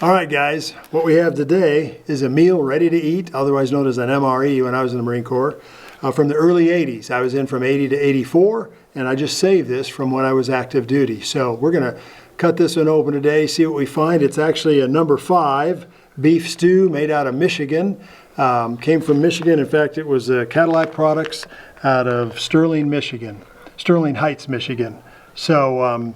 All right, guys, what we have today is a meal ready to eat, otherwise known as an MRE when I was in the Marine Corps, from the early 80s. I was in from 80 to 84, and I just saved this from when I was active duty. So we're going to cut this one open today, see what we find. It's actually a number 5 beef stew made out of Michigan. Came from Michigan. In fact, it was Cadillac products out of Sterling, Michigan. Sterling Heights, Michigan. So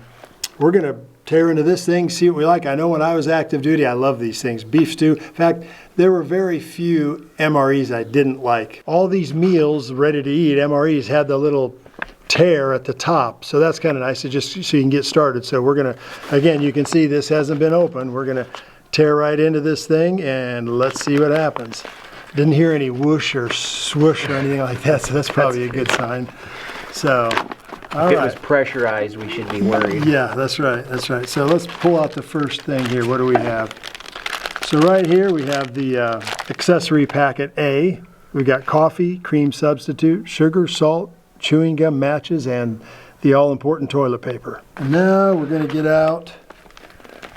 we're going to tear into this thing, see what we like. I know when I was active duty, I love these things. Beef stew. In fact, there were very few MREs I didn't like. All these meals ready to eat, MREs, had the little tear at the top. So that's kind of nice to just so you can get started. So we're going to, again, you can see this hasn't been opened. We're going to tear right into this thing and let's see what happens. Didn't hear any whoosh or swoosh or anything like that, so that's probably a good sign. So, all right. If it was pressurized, we should be worried. Yeah, that's right, that's right. So let's pull out the first thing here. What do we have? So right here we have the accessory packet A. We got coffee, cream substitute, sugar, salt, chewing gum, matches, and the all-important toilet paper. And now we're going to get out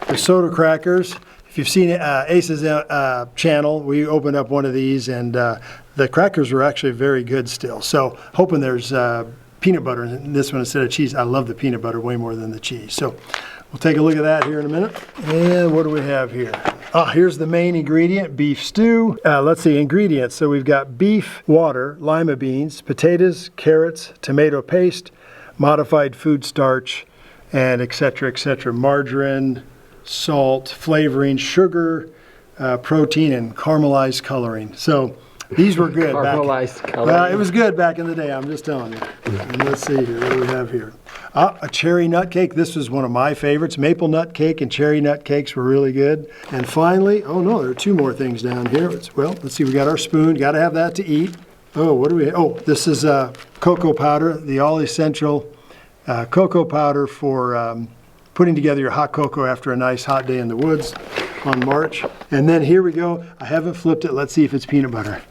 the soda crackers. If you've seen Ace's channel, we opened up one of these, and the crackers were actually very good still. So hoping there's peanut butter in this one instead of cheese. I love the peanut butter way more than the cheese. So we'll take a look at that here in a minute. And what do we have here? Here's the main ingredient, beef stew. Let's see, ingredients. So we've got beef, water, lima beans, potatoes, carrots, tomato paste, modified food starch, and et cetera, margarine, salt, flavoring, sugar, protein, and caramelized coloring. So these were good. Caramelized coloring. It was good back in the day, I'm just telling you. And let's see here, what do we have here? A cherry nut cake. This was one of my favorites. Maple nut cake and cherry nut cakes were really good. And finally, oh no, there are 2 more things down here. Well, let's see, we got our spoon. Got to have that to eat. Oh, what do we, this is cocoa powder, the all essential cocoa powder for putting together your hot cocoa after a nice hot day in the woods on March. And then here we go. I haven't flipped it. Let's see if it's peanut butter.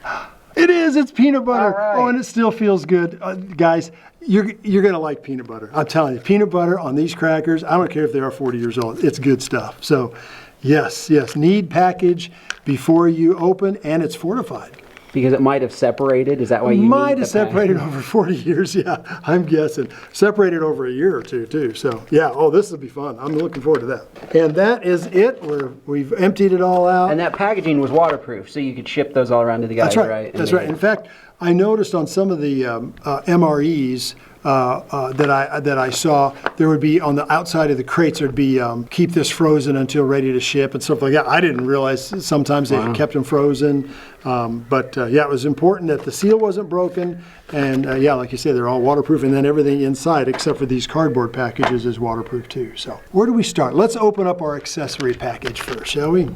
It is, it's peanut butter. Right. Oh, and it still feels good. Guys, you're gonna like peanut butter. I'm telling you, peanut butter on these crackers, I don't care if they are 40 years old, it's good stuff. So yes, need package before you open, and it's fortified. Because it might have separated, is that why you might have separated over 40 years, yeah, I'm guessing. Separated over a year or two, too. So, yeah, this will be fun. I'm looking forward to that. And that is it. We've emptied it all out. And that packaging was waterproof, so you could ship those all around to the guys, That's right? That's right. In fact, I noticed on some of the MREs that I saw, there would be on the outside of the crates, there'd be keep this frozen until ready to ship and stuff like that. I didn't realize sometimes they kept them frozen. But it was important that the seal wasn't broken. And like you say, they're all waterproof. And then everything inside, except for these cardboard packages, is waterproof too. So where do we start? Let's open up our accessory package first, shall we?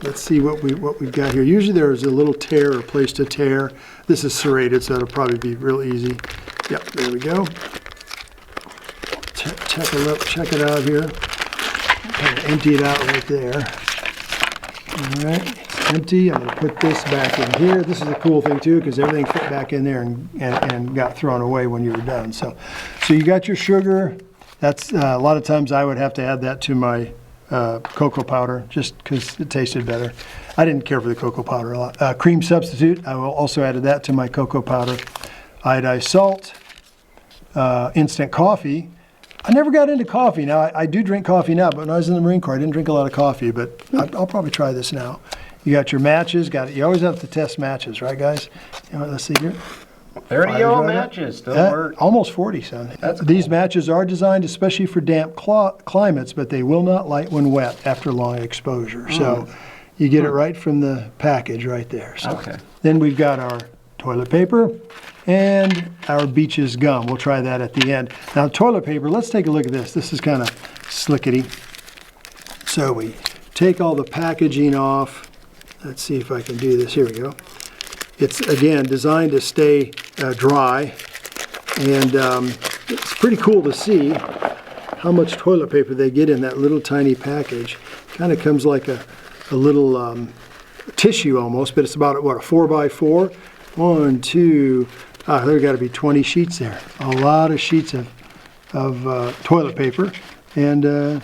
Let's see what we've got here. Usually there's a little tear or place to tear. This is serrated, so it'll probably be real easy. Yep, there we go. Check it out here. Kind of empty it out right there. All right, it's empty. I'm going to put this back in here. This is a cool thing too, because everything fit back in there and got thrown away when you were done. So you got your sugar. That's a lot of times I would have to add that to my cocoa powder just because it tasted better. I didn't care for the cocoa powder a lot. Cream substitute, I will also add that to my cocoa powder. Iodized salt, instant coffee. I never got into coffee. Now, I do drink coffee now, but when I was in the Marine Corps, I didn't drink a lot of coffee, but I'll probably try this now. You got your matches, you always have to test matches, right guys? Let's see here. 30 old matches, still work. Almost 40, son. These matches are designed especially for damp climates, but they will not light when wet after long exposure. So you get it right from the package right there. So. Okay. Then we've got our toilet paper and our Beaches gum. We'll try that at the end. Now toilet paper, let's take a look at this. This is kind of slickety. So we take all the packaging off. Let's see if I can do this. Here we go. It's, again, designed to stay dry, and it's pretty cool to see how much toilet paper they get in that little tiny package. Kind of comes like a little tissue almost, but it's about, what, a 4x4? 1, 2, there got to be 20 sheets there. A lot of sheets of toilet paper, and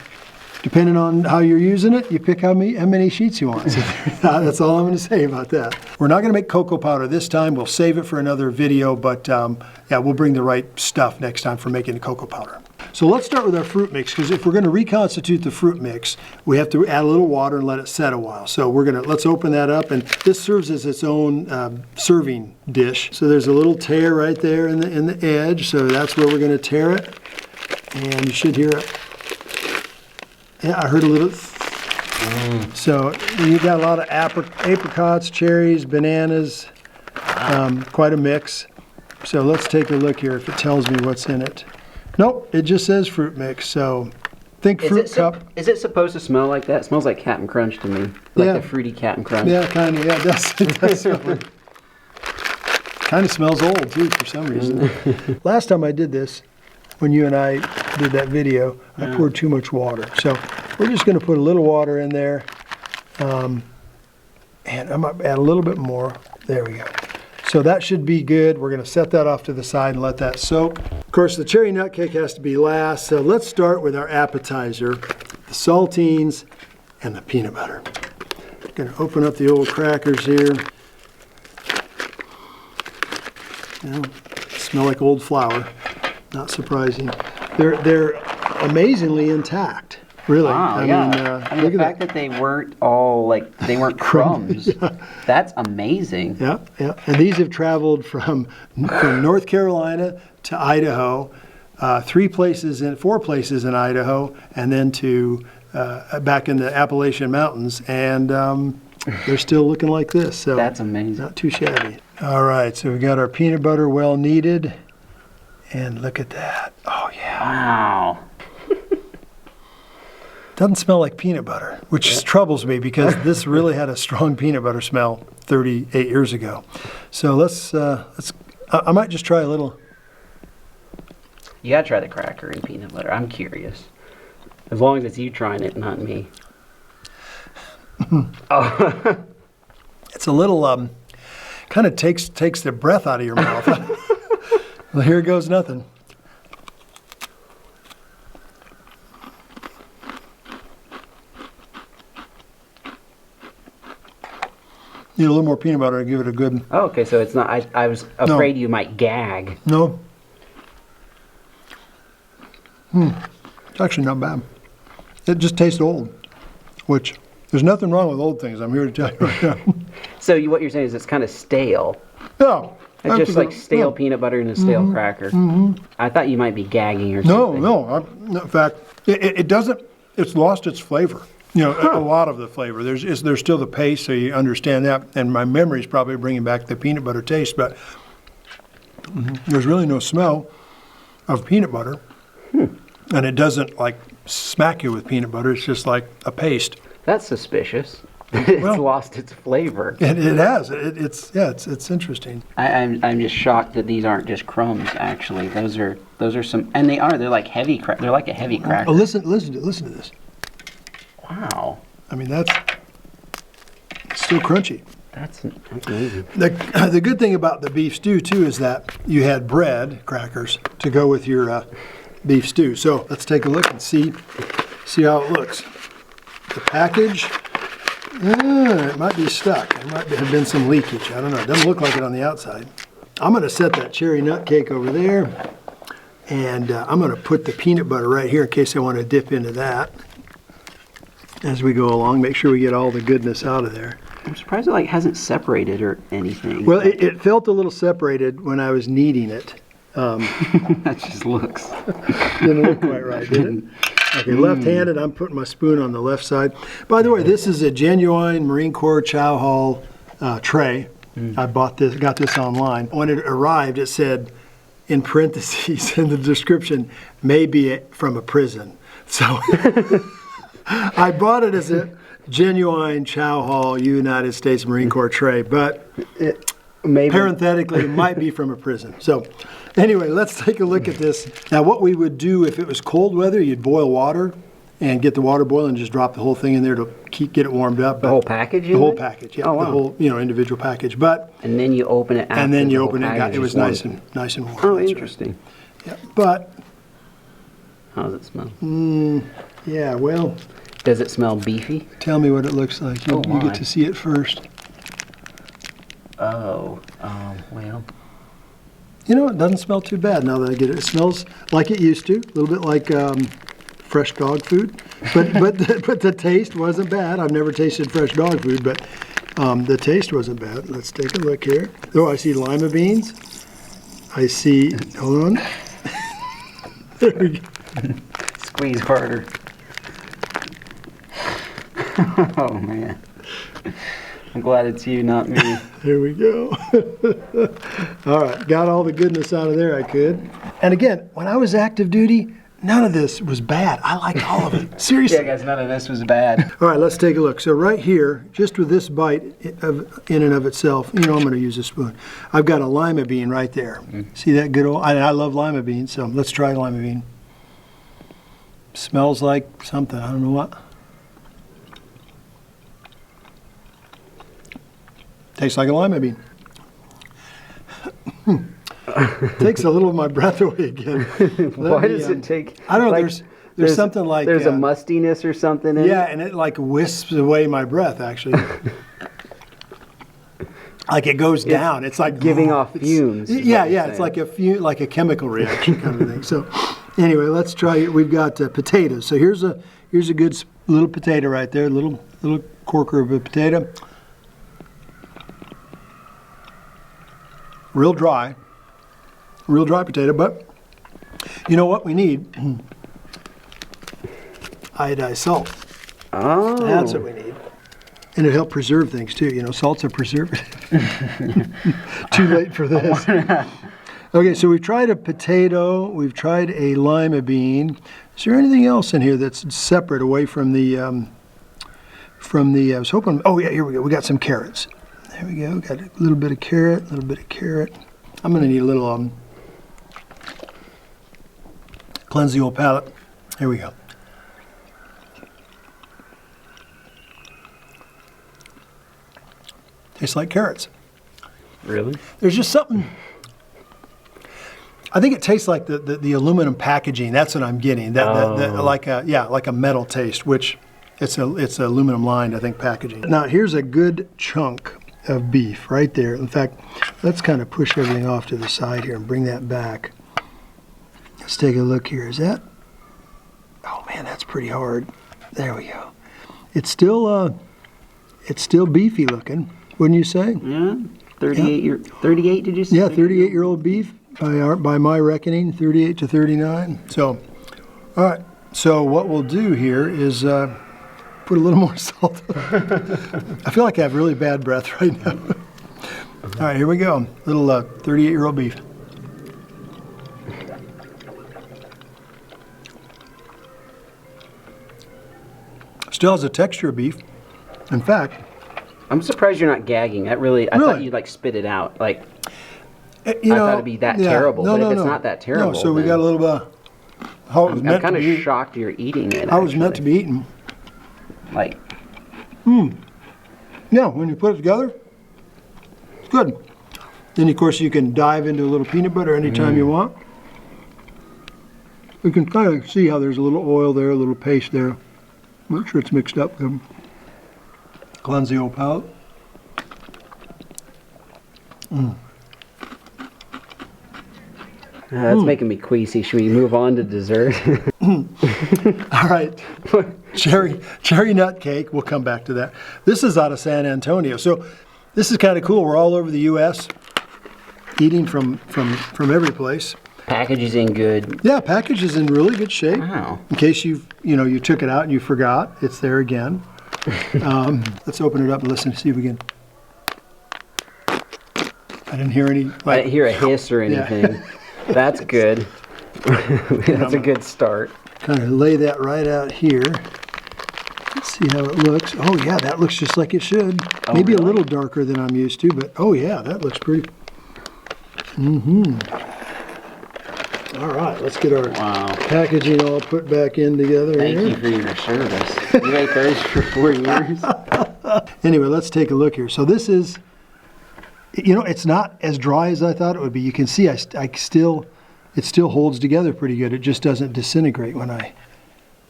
depending on how you're using it, you pick how many sheets you want. So that's all I'm going to say about that. We're not going to make cocoa powder this time. We'll save it for another video, but yeah, we'll bring the right stuff next time for making the cocoa powder. So let's start with our fruit mix, because if we're going to reconstitute the fruit mix, we have to add a little water and let it set a while. So let's open that up, and this serves as its own serving dish. So there's a little tear right there in the edge, so that's where we're going to tear it, and you should hear it. Yeah, I heard a little. So you've got a lot of apricots, cherries, bananas, quite a mix. So let's take a look here if it tells me what's in it. Nope, it just says fruit mix. So think fruit cup. Is it supposed to smell like that? It smells like Cap'n Crunch to me. Like the fruity Cap'n Crunch. Yeah, kind of. Yeah, it does. It does smell. Kind of smells old too for some reason. Last time I did this, when you and I did that video, I poured too much water. So we're just going to put a little water in there, and I might add a little bit more. There we go. So that should be good. We're going to set that off to the side and let that soak. Of course, the cherry nut cake has to be last. So let's start with our appetizer, the saltines and the peanut butter. I'm going to open up the old crackers here. You know, smell like old flour. Not surprising. They're amazingly intact, really. Wow, I mean, the fact that they weren't crumbs. Yeah. That's amazing. Yeah, yeah. And these have traveled from North Carolina to Idaho, 4 places in Idaho, and then to back in the Appalachian Mountains, and they're still looking like this. So that's amazing. Not too shabby. All right, so we got our peanut butter well kneaded. And look at that. Oh, yeah. Wow. Doesn't smell like peanut butter, which troubles me because this really had a strong peanut butter smell 38 years ago. So let's I might just try a little. You gotta try the cracker and peanut butter. I'm curious. As long as it's you trying it, not me. Oh. It's a little, kind of takes the breath out of your mouth. Well, here goes nothing. Need a little more peanut butter to give it a good... Oh, okay, so it's not... I was afraid you might gag. No. It's actually not bad. It just tastes old, which there's nothing wrong with old things. I'm here to tell you right now. So what you're saying is it's kind of stale. No. It's just like stale peanut butter and a stale cracker. I thought you might be gagging or something. No. In fact, it doesn't. It's lost its flavor. You know, a lot of the flavor. There's still the paste, so you understand that. And my memory is probably bringing back the peanut butter taste, but there's really no smell of peanut butter, and it doesn't like smack you with peanut butter. It's just like a paste. That's suspicious. It's lost its flavor. It has. It's interesting. I'm just shocked that these aren't just crumbs. Actually, those are some, and they're like heavy. They're like a heavy cracker. Oh, listen to this. Wow. I mean, it's still crunchy. That's amazing. The good thing about the beef stew too is that you had bread crackers to go with your beef stew. So let's take a look and see how it looks. The package. It might be stuck. There might have been some leakage. I don't know. It doesn't look like it on the outside. I'm going to set that cherry nut cake over there, and I'm going to put the peanut butter right here in case I want to dip into that as we go along. Make sure we get all the goodness out of there. I'm surprised it hasn't separated or anything. Well, it felt a little separated when I was kneading it. That just looks... Didn't look quite right, did it? Okay, left-handed, I'm putting my spoon on the left side. By the way, this is a genuine Marine Corps Chow Hall tray. I got this online. When it arrived, it said, in parentheses in the description, may be from a prison. So I bought it as a genuine Chow Hall United States Marine Corps tray, but parenthetically, it might be from a prison. So anyway, let's take a look at this. Now, what we would do if it was cold weather, you'd boil water and get the water boiling and just drop the whole thing in there to get it warmed up. The whole package? The whole package, yeah. Oh, wow. The whole, individual package. And then you open it after the whole package. It was nice and warm. Oh, interesting. Yeah, but How does it smell? Yeah, well, Does it smell beefy? tell me what it looks like. You, Oh, you my. get to see it first. Oh, well. You know, it doesn't smell too bad now that I get it. It smells like it used to, a little bit like fresh dog food. But but the taste wasn't bad. I've never tasted fresh dog food, but the taste wasn't bad. Let's take a look here. Oh, I see lima beans. I see, hold on. There we go. Squeeze harder. Oh, man. I'm glad it's you, not me. There we go. All right, got all the goodness out of there I could. And again, when I was active duty, none of this was bad. I liked all of it. Seriously. Yeah, guys, none of this was bad. All right, let's take a look. So right here, just with this bite in and of itself, you know, I'm going to use a spoon. I've got a lima bean right there. See that good old, I love lima beans, so let's try lima bean. Smells like something, I don't know what. Tastes like a lima bean. Takes a little of my breath away again. Why does it take? I don't know. like, there's something like there's a mustiness or something in yeah, it. and it like wisps away my breath. Actually, like it goes down. It's like giving off fumes. Yeah, yeah. It's like a chemical reaction kind of thing. So, anyway, let's try it. We've got potatoes. So here's a good little potato right there. Little corker of a potato. Real dry potato, but you know what we need? Iodized salt. Oh. That's what we need. And it helps preserve things too. You know, salt's a preservative. Too late for this. Okay, so we've tried a potato, we've tried a lima bean. Is there anything else in here that's separate away from the, I was hoping, oh yeah, here we go. We got some carrots. There we go, got a little bit of carrot, I'm gonna need a little, cleanse the old palate. Here we go. Tastes like carrots. Really? There's just something, I think it tastes like the aluminum packaging. That's what I'm getting. Like a metal taste, which it's aluminum lined, I think, packaging. Now here's a good chunk of beef right there. In fact, let's kind of push everything off to the side here and bring that back. Let's take a look here. Is that? Oh man, that's pretty hard. There we go. It's still beefy looking, wouldn't you say? Yeah. 38. Did you say? Yeah, 38-year-old beef by my reckoning, 38 to 39. So, all right. So what we'll do here is put a little more salt. I feel like I have really bad breath right now. All right, here we go. Little 38-year-old beef. Still has a texture of beef. In fact, I'm surprised you're not gagging. I thought you'd like spit it out. Like, you I thought it'd be that terrible. But if it's not that terrible, no. So we got a little bit of how it was meant I'm to kind be. of shocked you're eating it. How it was meant to be eaten. Like, Yeah, when you put it together, it's good. Then, of course, you can dive into a little peanut butter anytime you want. You can kind of see how there's a little oil there, a little paste there. Make sure it's mixed up. Cleanse the old palate. that's making me queasy. Should we move on to dessert? All right, cherry nut cake. We'll come back to that. This is out of San Antonio, so this is kind of cool. We're all over the U.S. eating from every place. Package is in good. Yeah, package is in really good shape. Wow. In case you took it out and you forgot, it's there again. Let's open it up and listen to see if we can. I didn't hear any. I didn't hear a hiss or anything. Yeah. That's good. That's a good start. Kind of lay that right out here. Let's see how it looks. Oh yeah, that looks just like it should. Oh, Maybe really? a little darker than I'm used to, but oh yeah, that looks pretty. All right, let's get our packaging all put back in together. Thank here. you for your service. You ate those for 4 years. Anyway, let's take a look here. So this is, it's not as dry as I thought it would be. You can see I still it still holds together pretty good. It just doesn't disintegrate when I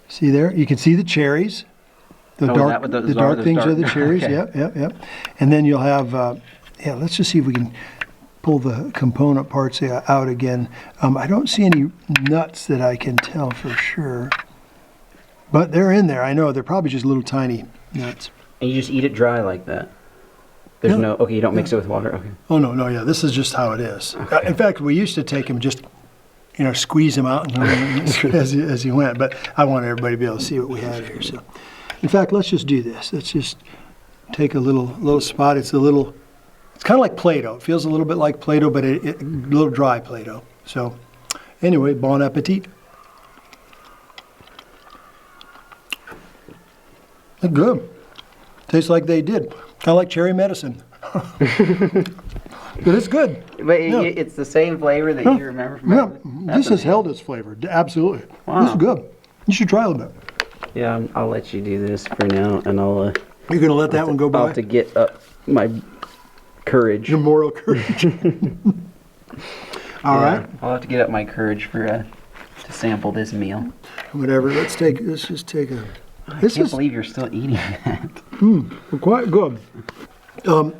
see there. You can see the cherries. The Oh, is dark, that what those the are? dark Those things dark- are the cherries. okay. Yep. And then you'll have, yeah. Let's just see if we can pull the component parts out again. I don't see any nuts that I can tell for sure, but they're in there. I know they're probably just little tiny nuts. And you just eat it dry like that. There's Yeah. no, okay, you don't mix it with water? Okay. Oh no, yeah. This is just how it is. In fact, we used to take them just, squeeze them out as you went. But I want everybody to be able to see what we had here. So, in fact, let's just do this. Let's just take a little spot. It's kind of like Play-Doh. It feels a little bit like Play-Doh, but a little dry Play-Doh. So, anyway, bon appetit. They're good. Tastes like they did. Kind of like cherry medicine. But it's good. But Yeah. it's the same flavor that you remember from Yeah, back then? this That's has held its flavor. Absolutely. Wow. This is good. You should try a little bit. Yeah, I'll let you do this for now, and I'll You're going to let that one go I'll by? have to get up my courage. Your moral courage. All right. I'll have to get up my courage for to sample this meal. Whatever. Let's just take a. I This can't is believe you're still eating that. quite good.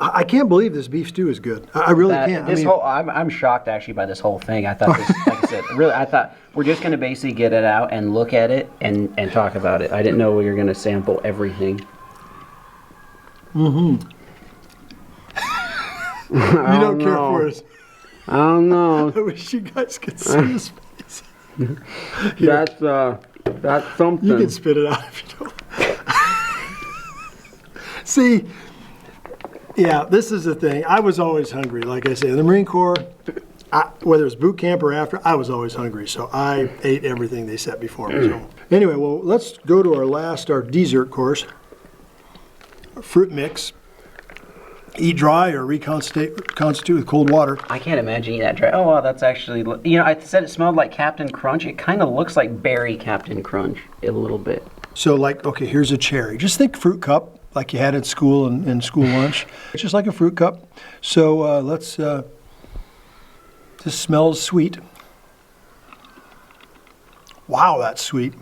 I can't believe this beef stew is good. I really can't. I'm shocked actually by this whole thing. I thought this, like I said, really, I thought we're just gonna basically get it out and look at it and talk about it. I didn't know we were gonna sample everything. You don't care for it. I don't know. I wish you guys could see his face. That's something. You can spit it out if you don't. See, yeah, this is the thing. I was always hungry. Like I say, in the Marine Corps, whether it's boot camp or after, I was always hungry. So I ate everything they set before me. So anyway, well, let's go to our dessert course. Fruit mix. Eat dry or reconstitute with cold water. I can't imagine eating that dry. Oh, wow, that's actually, I said it smelled like Captain Crunch. It kind of looks like berry Captain Crunch a little bit. So okay, here's a cherry. Just think fruit cup like you had at school and school lunch. It's just like a fruit cup. So let's, this smells sweet. Wow, that's sweet.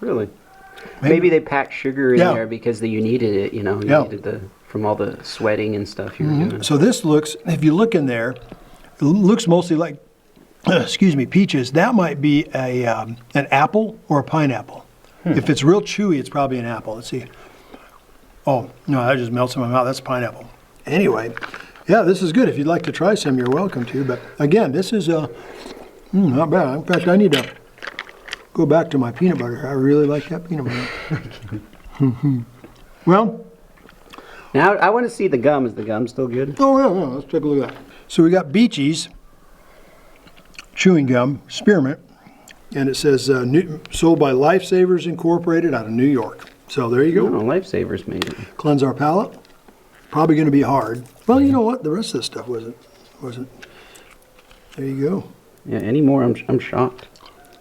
Really? Maybe they packed sugar in Yeah. there because you needed it, you Yeah. needed from all the sweating and stuff you were doing. So this looks, if you look in there, it looks mostly like, peaches. That might be an apple or a pineapple. If it's real chewy, it's probably an apple. Let's see. Oh, no, that just melts in my mouth. That's pineapple. Anyway, yeah, this is good. If you'd like to try some, you're welcome to. But again, this is not bad. In fact, I need to go back to my peanut butter. I really like that peanut butter. Well, Now, I want to see the gum. Is the gum still good? oh, yeah, let's take a look at that. So we got Beachy's chewing gum, spearmint, and it says sold by Lifesavers Incorporated out of New York. So there you go. Oh, Lifesavers made it. Cleanse our palate. Probably going to be hard. Well, you know what? The rest of this stuff wasn't. There you go. Yeah, any more, I'm shocked.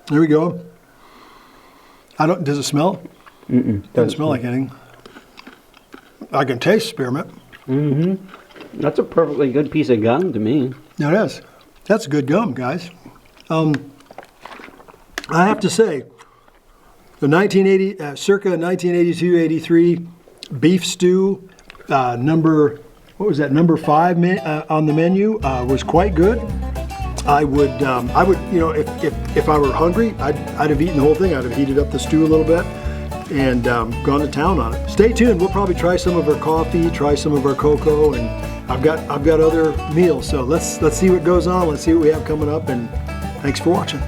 There we go. Does it smell? Doesn't smell like anything. I can taste spearmint. That's a perfectly good piece of gum to me. Now it is. That's good gum, guys. I have to say, the circa 1982-83 beef stew, number 5 on the menu was quite good. I would, if I were hungry, I'd have eaten the whole thing. I'd have heated up the stew a little bit and gone to town on it. Stay tuned. We'll probably try some of our coffee, try some of our cocoa, and I've got other meals. So let's see what goes on. Let's see what we have coming up. And thanks for watching.